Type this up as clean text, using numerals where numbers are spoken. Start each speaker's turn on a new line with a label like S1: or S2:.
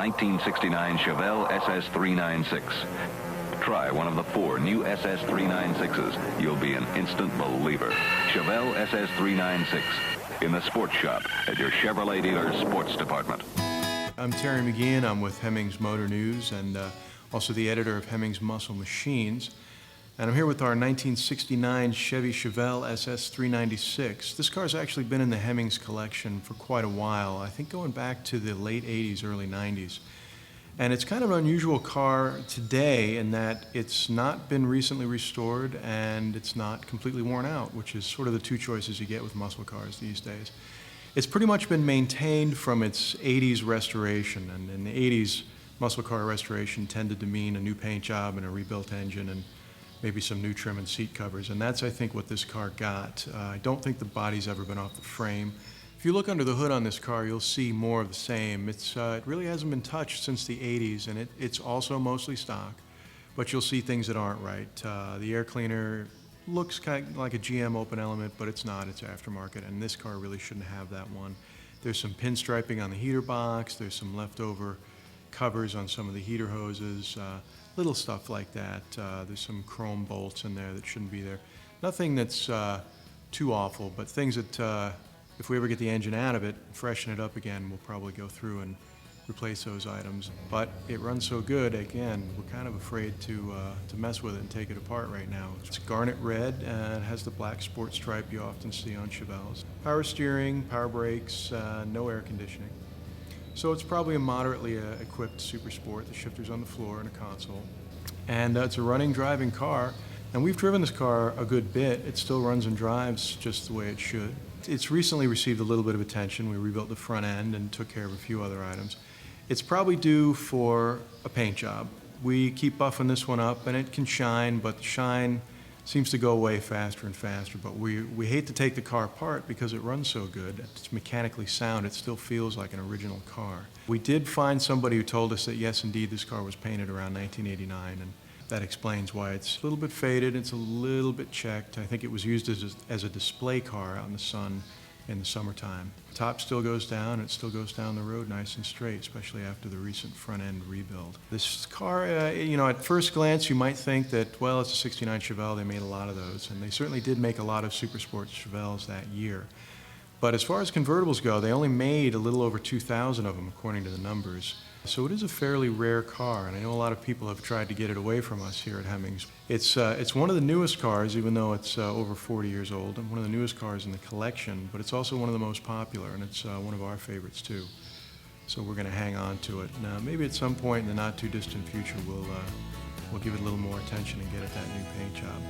S1: 1969 Chevelle SS 396. Try one of the 4 new SS 396s. You'll be an instant believer. Chevelle SS 396 in the sports shop at your Chevrolet dealer's sports department.
S2: I'm Terry McGeehan. I'm with Hemmings Motor News and also the editor of Hemmings Muscle Machines. And I'm here with our 1969 Chevy Chevelle SS 396. This car's actually been in the Hemmings collection for quite a while, I think going back to the late 80s, early 90s. And it's kind of an unusual car today in that it's not been recently restored and it's not completely worn out, which is sort of the 2 choices you get with muscle cars these days. It's pretty much been maintained from its 80s restoration, and in the 80s, muscle car restoration tended to mean a new paint job and a rebuilt engine and maybe some new trim and seat covers, and that's, I think, what this car got. I don't think the body's ever been off the frame. If you look under the hood on this car, you'll see more of the same. It really hasn't been touched since the 80s, and it's also mostly stock, but you'll see things that aren't right. The air cleaner looks kind of like a GM open element, but it's not, it's aftermarket, and this car really shouldn't have that one. There's some pinstriping on the heater box, there's some leftover covers on some of the heater hoses, little stuff like that. There's some chrome bolts in there that shouldn't be there. Nothing that's too awful, but things that if we ever get the engine out of it, freshen it up again, we'll probably go through and replace those items. But it runs so good, again, we're kind of afraid to mess with it and take it apart right now. It's garnet red and it has the black sport stripe you often see on Chevelles. Power steering, power brakes, no air conditioning. So it's probably a moderately equipped super sport. The shifter's on the floor and a console. And it's a running, driving car. And we've driven this car a good bit. It still runs and drives just the way it should. It's recently received a little bit of attention. We rebuilt the front end and took care of a few other items. It's probably due for a paint job. We keep buffing this one up and it can shine, but the shine seems to go away faster and faster, but we hate to take the car apart because it runs so good. It's mechanically sound. It still feels like an original car. We did find somebody who told us that yes, indeed, this car was painted around 1989, and that explains why it's a little bit faded. It's a little bit checked. I think it was used as a display car out in the sun in the summertime. Top still goes down. It still goes down the road nice and straight, especially after the recent front-end rebuild. This car, at first glance, you might think that, well, it's a 69 Chevelle. They made a lot of those, and they certainly did make a lot of super sports Chevelles that year. But as far as convertibles go, they only made a little over 2,000 of them, according to the numbers. So it is a fairly rare car, and I know a lot of people have tried to get it away from us here at Hemmings. It's one of the newest cars, even though it's over 40 years old, and one of the newest cars in the collection, but it's also one of the most popular, and it's one of our favorites too. So we're going to hang on to it. Now, maybe at some point in the not too distant future, we'll give it a little more attention and get it that new paint job.